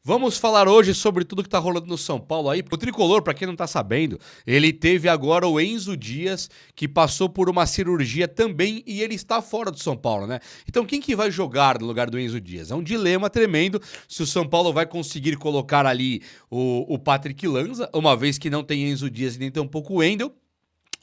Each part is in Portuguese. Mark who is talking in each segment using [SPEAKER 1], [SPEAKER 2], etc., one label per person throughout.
[SPEAKER 1] Vamos falar hoje sobre tudo que tá rolando no São Paulo aí. O Tricolor, pra quem não tá sabendo, ele teve agora o Enzo Dias, que passou por uma cirurgia também e ele está fora do São Paulo, né? Então quem que vai jogar no lugar do Enzo Dias? É um dilema tremendo se o São Paulo vai conseguir colocar ali o Patrick Lanza, uma vez que não tem Enzo Dias e nem tampouco o Wendel,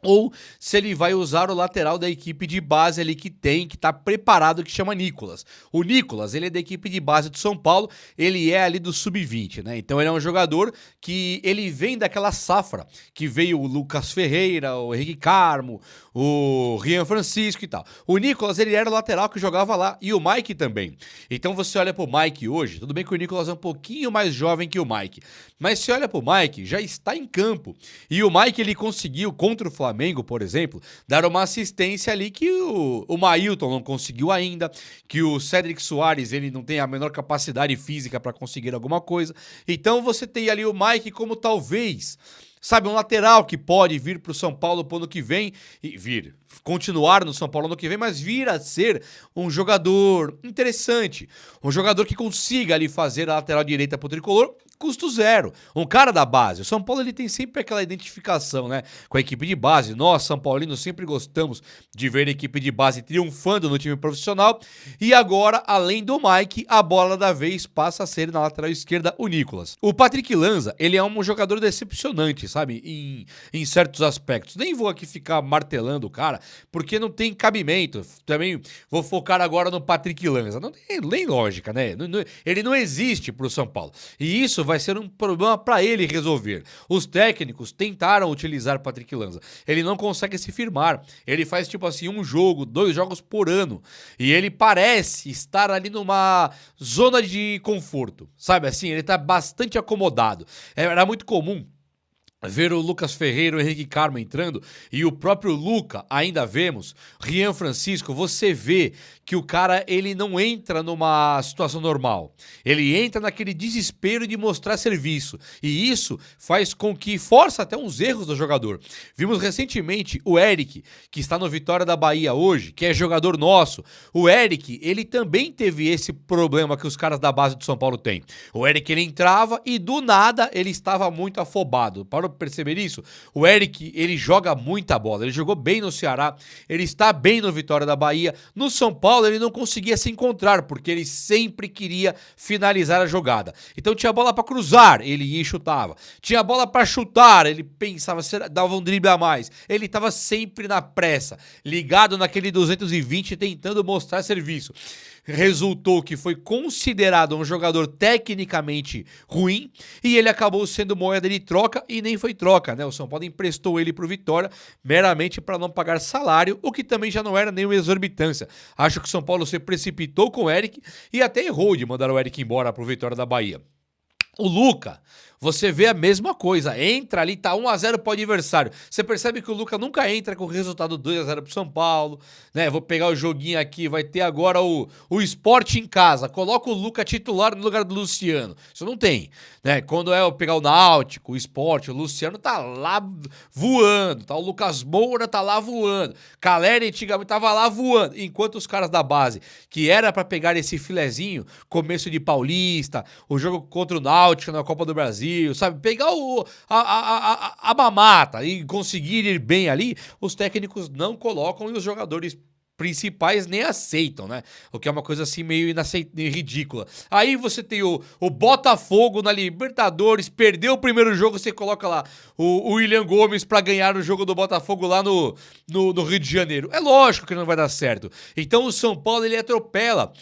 [SPEAKER 1] ou se ele vai usar o lateral da equipe de base ali que tá preparado, que chama Nicolas. O Nicolas, ele é da equipe de base do São Paulo, ele é ali do sub-20, né? Então ele é um jogador que ele vem daquela safra, que veio o Lucas Ferreira, o Henrique Carmo, o Rian Francisco e tal. O Nicolas, ele era o lateral que jogava lá, e o Mike também. Então você olha pro Mike hoje, tudo bem que o Nicolas é um pouquinho mais jovem que o Mike, mas se olha pro Mike, já está em campo. E o Mike, ele conseguiu, contra o Flamengo, por exemplo, dar uma assistência ali que o Mailton não conseguiu ainda, que o Cédric Soares, ele não tem a menor capacidade física para conseguir alguma coisa. Então você tem ali o Mike como talvez, sabe, um lateral que pode vir pro São Paulo pro ano que vem e continuar no São Paulo ano que vem, mas vir a ser um jogador interessante, um jogador que consiga ali fazer a lateral direita pro Tricolor, custo zero, um cara da base. O São Paulo, ele tem sempre aquela identificação, né, com a equipe de base. Nós, São Paulinos, sempre gostamos de ver a equipe de base triunfando no time profissional. E agora, além do Mike, a bola da vez passa a ser na lateral esquerda o Nicolas. O Patrick Lanza, ele é um jogador decepcionante, sabe, em certos aspectos. Nem vou aqui ficar martelando o cara, porque não tem cabimento. Também vou focar agora no Patrick Lanza. Não tem nem lógica, né? Ele não existe pro São Paulo. E isso vai ser um problema para ele resolver. Os técnicos tentaram utilizar o Patrick Lanza. Ele não consegue se firmar. Ele faz tipo assim, um jogo, 2 jogos por ano. E ele parece estar ali numa zona de conforto. Sabe assim? Ele tá bastante acomodado. Era muito comum ver o Lucas Ferreira, o Henrique Carmo entrando e o próprio Luca, ainda vemos, Rian Francisco, você vê que o cara, ele não entra numa situação normal. Ele entra naquele desespero de mostrar serviço. E isso faz com que força até uns erros do jogador. Vimos recentemente o Eric, que está no Vitória da Bahia hoje, que é jogador nosso. O Eric, ele também teve esse problema que os caras da base do São Paulo têm. O Eric, ele entrava e do nada ele estava muito afobado. Para perceber isso? O Eric, ele joga muita bola. Ele jogou bem no Ceará, ele está bem no Vitória da Bahia. No São Paulo, ele não conseguia se encontrar, porque ele sempre queria finalizar a jogada. Então tinha bola para cruzar, ele ia e chutava. Tinha bola para chutar, ele pensava, dava um drible a mais. Ele estava sempre na pressa, ligado naquele 220, tentando mostrar serviço. Resultou que foi considerado um jogador tecnicamente ruim e ele acabou sendo moeda de troca e nem foi troca, né? O São Paulo emprestou ele pro Vitória meramente para não pagar salário, o que também já não era nenhuma exorbitância. Acho que o São Paulo se precipitou com o Eric e até errou de mandar o Eric embora pro Vitória da Bahia. O Luca, você vê a mesma coisa, entra ali, tá 1-0 pro adversário. Você percebe que o Luca nunca entra com o resultado 2-0 pro São Paulo, né? Vou pegar o joguinho aqui, vai ter agora o Sport em casa. Coloca o Luca titular no lugar do Luciano. Isso não tem, né? Quando é eu pegar o Náutico, o Sport, o Luciano tá lá voando, tá? O Lucas Moura tá lá voando. Caleri antigamente tava lá voando. Enquanto os caras da base, que era pra pegar esse filezinho, começo de Paulista, o jogo contra o Náutico na Copa do Brasil, sabe? Pegar a mamata e conseguir ir bem ali, os técnicos não colocam e os jogadores principais nem aceitam, né? O que é uma coisa assim meio ridícula. Aí você tem o Botafogo na Libertadores, perdeu o primeiro jogo, você coloca lá o William Gomes pra ganhar o jogo do Botafogo lá no Rio de Janeiro. É lógico que não vai dar certo. Então o São Paulo, ele atropela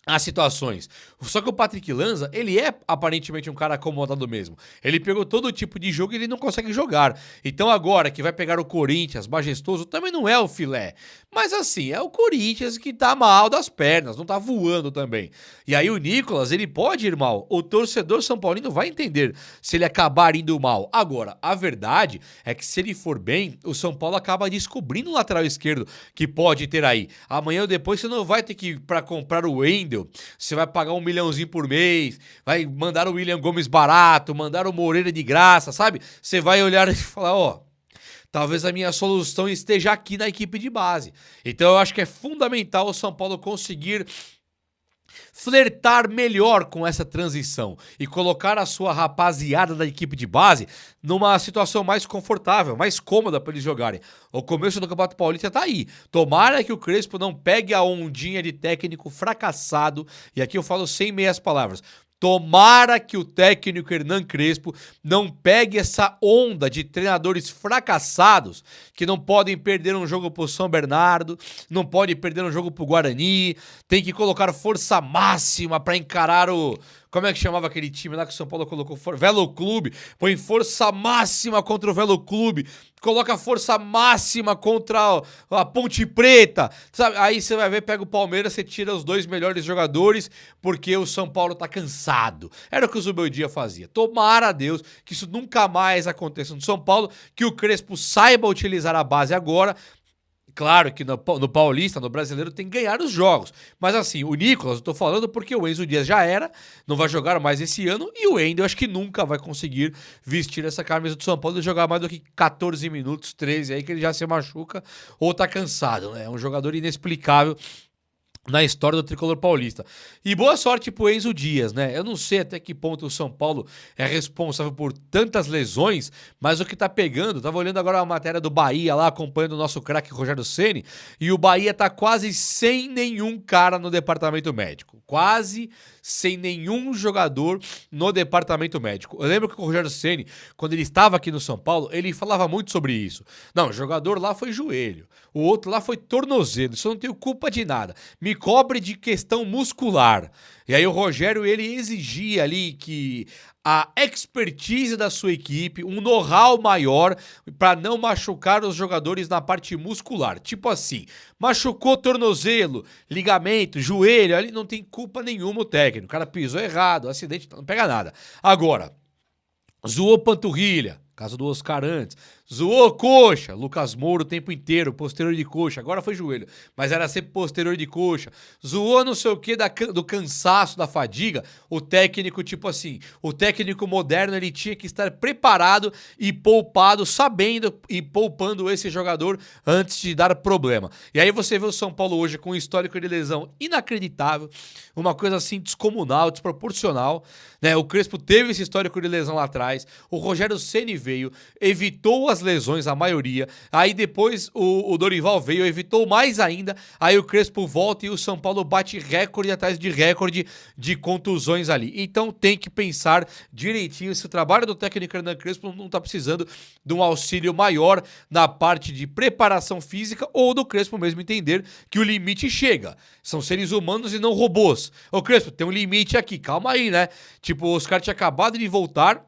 [SPEAKER 1] as situações. Só que o Patrick Lanza, ele é aparentemente um cara acomodado mesmo. Ele pegou todo tipo de jogo e ele não consegue jogar. Então agora que vai pegar o Corinthians, majestoso, também não é o filé. Mas assim, é o Corinthians que tá mal das pernas, não tá voando também. E aí o Nicolas, ele pode ir mal. O torcedor são paulino vai entender se ele acabar indo mal. Agora, a verdade é que se ele for bem, o São Paulo acaba descobrindo o lateral esquerdo que pode ter aí. Amanhã ou depois você não vai ter que ir pra comprar o Wendel, você vai pagar 1 milhãozinho por mês, vai mandar o William Gomes barato, mandar o Moreira de graça, sabe? Você vai olhar e falar, ó, talvez a minha solução esteja aqui na equipe de base. Então eu acho que é fundamental o São Paulo conseguir flertar melhor com essa transição e colocar a sua rapaziada da equipe de base numa situação mais confortável, mais cômoda para eles jogarem. O começo do Campeonato Paulista tá aí. Tomara que o Crespo não pegue a ondinha de técnico fracassado, e aqui eu falo sem meias palavras. Tomara que o técnico Hernan Crespo não pegue essa onda de treinadores fracassados que não podem perder um jogo pro São Bernardo, não pode perder um jogo pro Guarani, tem que colocar força máxima para encarar o... Como é que chamava aquele time lá que o São Paulo colocou? Velo Clube. Põe força máxima contra o Velo Clube. Coloca força máxima contra a Ponte Preta. Sabe? Aí você vai ver, pega o Palmeiras, você tira os 2 melhores jogadores porque o São Paulo tá cansado. Era o que o Zubeldia fazia. Tomara a Deus que isso nunca mais aconteça no São Paulo, que o Crespo saiba utilizar a base agora. Claro que no Paulista, no Brasileiro, tem que ganhar os jogos. Mas assim, o Nicolas, eu tô falando porque o Enzo Dias já era, não vai jogar mais esse ano, e o Wendel acho que nunca vai conseguir vestir essa camisa do São Paulo e jogar mais do que 14 minutos, 13 aí, que ele já se machuca ou tá cansado, né? É um jogador inexplicável na história do tricolor paulista. E boa sorte pro Enzo Dias, né? Eu não sei até que ponto o São Paulo é responsável por tantas lesões, mas o que tá pegando, tava olhando agora a matéria do Bahia lá, acompanhando o nosso craque Rogério Ceni, e o Bahia tá quase sem nenhum cara no departamento médico. Quase sem nenhum jogador no departamento médico. Eu lembro que o Rogério Ceni, quando ele estava aqui no São Paulo, ele falava muito sobre isso. Não, o jogador lá foi joelho, o outro lá foi tornozelo, isso eu não tenho culpa de nada. Me cobre de questão muscular. E aí o Rogério, ele exigia ali que a expertise da sua equipe, um know-how maior para não machucar os jogadores na parte muscular. Tipo assim, machucou tornozelo, ligamento, joelho, ali não tem culpa nenhuma o técnico. O cara pisou errado, acidente, não pega nada. Agora, zoou panturrilha, caso do Oscar antes. Zoou coxa, Lucas Moura o tempo inteiro, posterior de coxa, agora foi joelho, mas era sempre posterior de coxa. Zoou não sei o que do cansaço, da fadiga, o técnico, tipo assim, o técnico moderno, ele tinha que estar preparado e poupado, sabendo e poupando esse jogador antes de dar problema. E aí você vê o São Paulo hoje com um histórico de lesão inacreditável, uma coisa assim descomunal, desproporcional, né? O Crespo teve esse histórico de lesão lá atrás, o Rogério Ceni veio, evitou as lesões, a maioria. Aí depois o Dorival veio, evitou mais ainda. Aí o Crespo volta e o São Paulo bate recorde atrás de recorde de contusões ali. Então tem que pensar direitinho se o trabalho do técnico Hernan Crespo não tá precisando de um auxílio maior na parte de preparação física ou do Crespo mesmo entender que o limite chega. São seres humanos e não robôs. Ô Crespo, tem um limite aqui, calma aí, né? Tipo, os caras tinham acabado de voltar,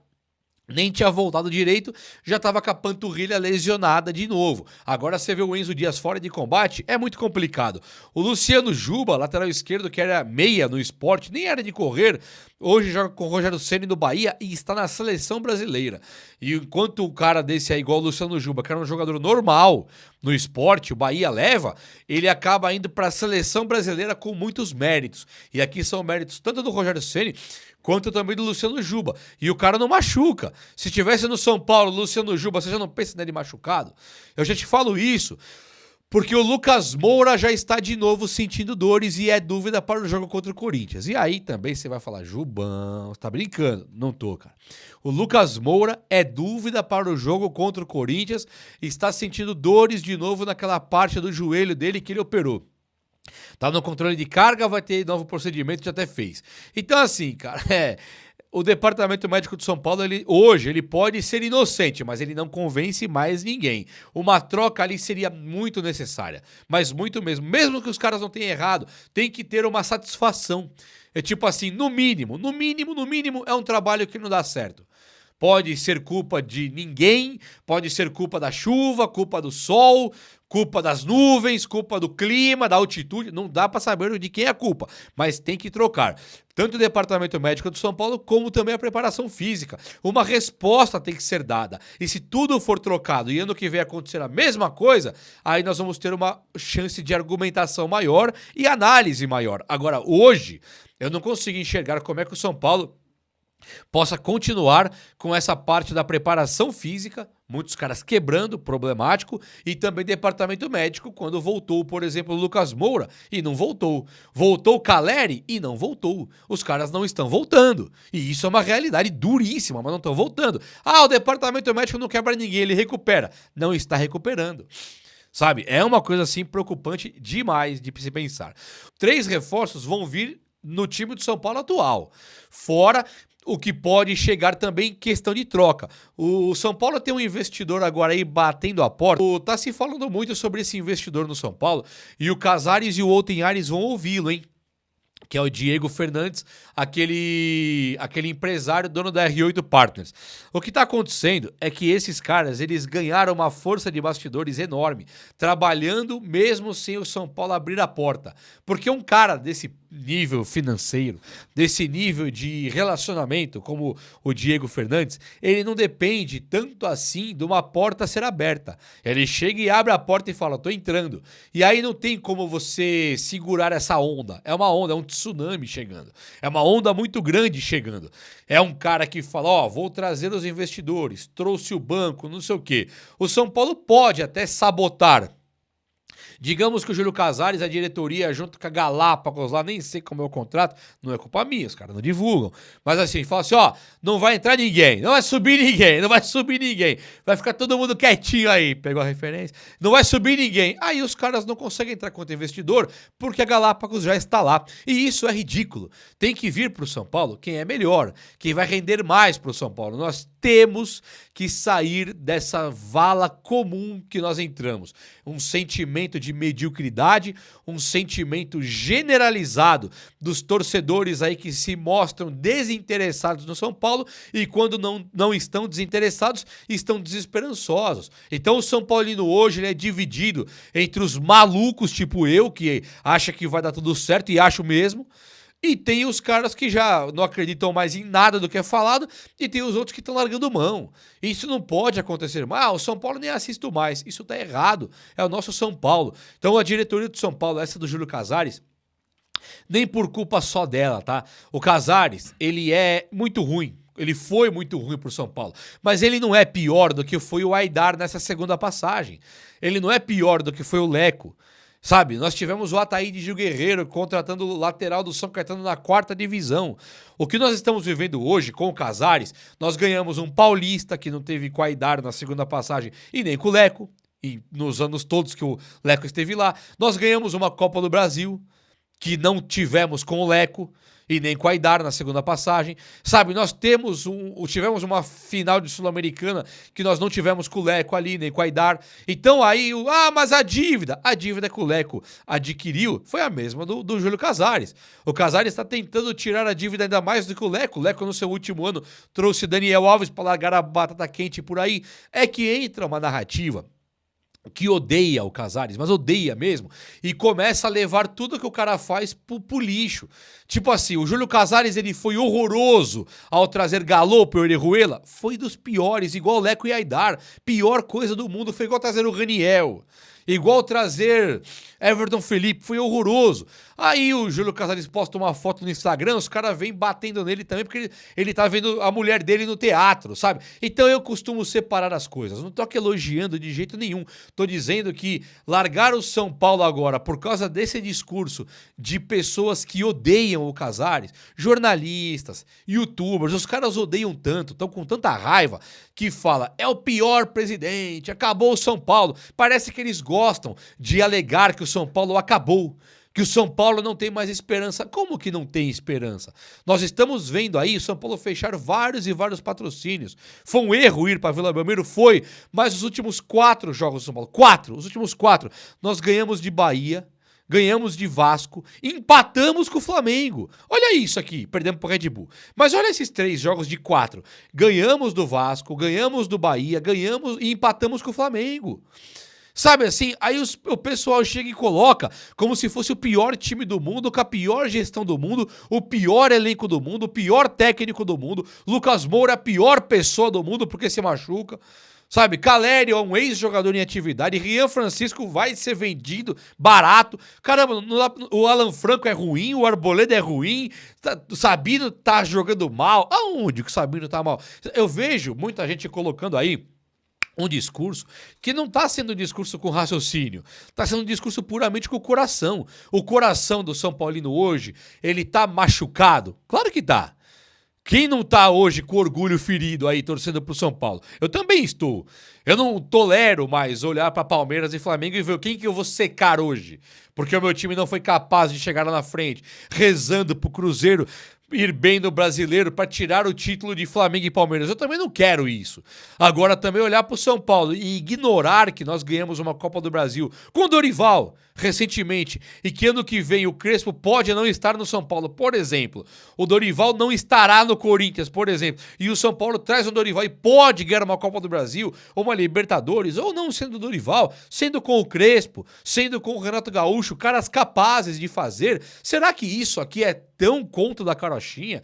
[SPEAKER 1] nem tinha voltado direito, já tava com a panturrilha lesionada de novo. Agora você vê o Enzo Dias fora de combate, é muito complicado. O Luciano Juba, lateral esquerdo, que era meia no Sport, nem era de correr, hoje joga com o Rogério Ceni do Bahia e está na seleção brasileira. E enquanto o cara desse é igual o Luciano Juba, que era um jogador normal no Sport, o Bahia leva, ele acaba indo para a seleção brasileira com muitos méritos. E aqui são méritos tanto do Rogério Ceni quanto também do Luciano Juba. E o cara não machuca. Se tivesse no São Paulo, Luciano Juba, você já não pensa nele machucado? Eu já te falo isso, porque o Lucas Moura já está de novo sentindo dores e é dúvida para o jogo contra o Corinthians. E aí também você vai falar, Jubão, tá brincando? Não tô, cara. O Lucas Moura é dúvida para o jogo contra o Corinthians e está sentindo dores de novo naquela parte do joelho dele que ele operou. Tá no controle de carga, vai ter novo procedimento, já até fez. Então assim, cara, o departamento médico de São Paulo, hoje, ele pode ser inocente, mas ele não convence mais ninguém. Uma troca ali seria muito necessária, mas muito mesmo. Mesmo que os caras não tenham errado, tem que ter uma satisfação. É tipo assim, no mínimo, é um trabalho que não dá certo. Pode ser culpa de ninguém, pode ser culpa da chuva, culpa do sol, culpa das nuvens, culpa do clima, da altitude, não dá pra saber de quem é a culpa, mas tem que trocar. Tanto o departamento médico do São Paulo, como também a preparação física. Uma resposta tem que ser dada. E se tudo for trocado e ano que vem acontecer a mesma coisa, aí nós vamos ter uma chance de argumentação maior e análise maior. Agora, hoje, eu não consigo enxergar como é que o São Paulo possa continuar com essa parte da preparação física, muitos caras quebrando, problemático, e também departamento médico, quando voltou, por exemplo, o Lucas Moura, e não voltou. Voltou o Caleri e não voltou. Os caras não estão voltando. E isso é uma realidade duríssima, mas não estão voltando. Ah, o departamento médico não quebra ninguém, ele recupera. Não está recuperando. Sabe, é uma coisa assim preocupante demais de se pensar. 3 reforços vão vir no time do São Paulo atual. Fora o que pode chegar também em questão de troca. O São Paulo tem um investidor agora aí batendo a porta. Tá se falando muito sobre esse investidor no São Paulo e o Casares e o Outton Aires vão ouvi-lo, hein? Que é o Diego Fernandes, aquele empresário dono da R8 Partners. O que está acontecendo é que esses caras, eles ganharam uma força de bastidores enorme, trabalhando mesmo sem o São Paulo abrir a porta. Porque um cara desse nível financeiro, desse nível de relacionamento, como o Diego Fernandes, ele não depende tanto assim de uma porta ser aberta. Ele chega e abre a porta e fala, tô entrando. E aí não tem como você segurar essa onda. É uma onda, é um tsunami chegando. É uma onda muito grande chegando. É um cara que fala, ó, vou trazer os investidores, trouxe o banco, não sei o quê. O São Paulo pode até sabotar. Digamos que o Júlio Casares, a diretoria, junto com a Galápagos lá, nem sei como é o contrato, não é culpa minha, os caras não divulgam. Mas assim, fala assim, ó, não vai entrar ninguém, não vai subir ninguém, não vai subir ninguém. Vai ficar todo mundo quietinho aí, pegou a referência? Não vai subir ninguém. Aí os caras não conseguem entrar contra investidor porque a Galápagos já está lá. E isso é ridículo. Tem que vir pro São Paulo quem é melhor, quem vai render mais pro São Paulo. Nós temos que sair dessa vala comum que nós entramos. Um sentimento de mediocridade, um sentimento generalizado dos torcedores aí que se mostram desinteressados no São Paulo e quando não estão desinteressados, estão desesperançosos. Então o São Paulino hoje ele é dividido entre os malucos tipo eu, que acha que vai dar tudo certo e acho mesmo, e tem os caras que já não acreditam mais em nada do que é falado, e tem os outros que estão largando mão. Isso não pode acontecer. Ah, o São Paulo nem assisto mais. Isso tá errado. É o nosso São Paulo. Então a diretoria do São Paulo, essa do Júlio Casares, nem por culpa só dela, tá? O Casares, ele é muito ruim. Ele foi muito ruim pro São Paulo. Mas ele não é pior do que foi o Aidar nessa segunda passagem. Ele não é pior do que foi o Leco. Sabe, nós tivemos o Ataíde Gil Guerreiro contratando o lateral do São Caetano na 4ª divisão. O que nós estamos vivendo hoje com o Casares, nós ganhamos um paulista que não teve com a Aidar na segunda passagem e nem com o Leco, e nos anos todos que o Leco esteve lá. Nós ganhamos uma Copa do Brasil que não tivemos com o Leco e nem com a Aidar na segunda passagem. Sabe, nós tivemos uma final de Sul-Americana que nós não tivemos com o Leco ali, nem com a Aidar. Então aí, mas a dívida que o Leco adquiriu foi a mesma do Júlio Casares. O Casares está tentando tirar a dívida ainda mais do que o Leco. O Leco no seu último ano trouxe Daniel Alves para largar a batata quente por aí. É que entra uma narrativa que odeia o Casares, mas odeia mesmo, e começa a levar tudo que o cara faz pro lixo. Tipo assim, o Júlio Casares ele foi horroroso ao trazer Galopo e Orejuela, foi dos piores, igual o Leco e Aidar. Pior coisa do mundo foi igual trazer o Raniel. Igual trazer Everton Felipe, foi horroroso. Aí o Júlio Casares posta uma foto no Instagram, os caras vêm batendo nele também, porque ele tá vendo a mulher dele no teatro, sabe? Então eu costumo separar as coisas, não tô aqui elogiando de jeito nenhum. Tô dizendo que largar o São Paulo agora por causa desse discurso de pessoas que odeiam o Casares, jornalistas, youtubers, os caras odeiam tanto, estão com tanta raiva, que fala, é o pior presidente, acabou o São Paulo. Parece que eles gostam de alegar que o São Paulo acabou, que o São Paulo não tem mais esperança. Como que não tem esperança? Nós estamos vendo aí o São Paulo fechar vários e vários patrocínios. Foi um erro ir para Vila Belmiro? Foi, mas os últimos 4 jogos do São Paulo, os últimos 4, nós ganhamos de Bahia, ganhamos de Vasco, empatamos com o Flamengo. Olha isso aqui, perdemos pro Red Bull. Mas olha esses 3 jogos de 4. Ganhamos do Vasco, ganhamos do Bahia, ganhamos e empatamos com o Flamengo. Sabe assim, aí o pessoal chega e coloca como se fosse o pior time do mundo, com a pior gestão do mundo, o pior elenco do mundo, o pior técnico do mundo. Lucas Moura é a pior pessoa do mundo porque se machuca. Sabe, Caleri é um ex-jogador em atividade, Rian Francisco vai ser vendido barato. Caramba, o Alan Franco é ruim, o Arboleda é ruim, o Sabino tá jogando mal. Aonde que o Sabino tá mal? Eu vejo muita gente colocando aí um discurso que não está sendo um discurso com raciocínio, está sendo um discurso puramente com o coração. O coração do São Paulino hoje, ele tá machucado? Claro que tá. Quem não tá hoje com orgulho ferido aí torcendo pro São Paulo? Eu também estou. Eu não tolero mais olhar para Palmeiras e Flamengo e ver quem que eu vou secar hoje. Porque o meu time não foi capaz de chegar lá na frente, rezando pro Cruzeiro ir bem no Brasileiro para tirar o título de Flamengo e Palmeiras. Eu também não quero isso. Agora também olhar pro São Paulo e ignorar que nós ganhamos uma Copa do Brasil com o Dorival recentemente e que ano que vem o Crespo pode não estar no São Paulo, por exemplo. O Dorival não estará no Corinthians, por exemplo. E o São Paulo traz o Dorival e pode ganhar uma Copa do Brasil ou uma Libertadores, ou não sendo o Dorival, sendo com o Crespo, sendo com o Renato Gaúcho, caras capazes de fazer. Será que isso aqui é tão conto da carochinha?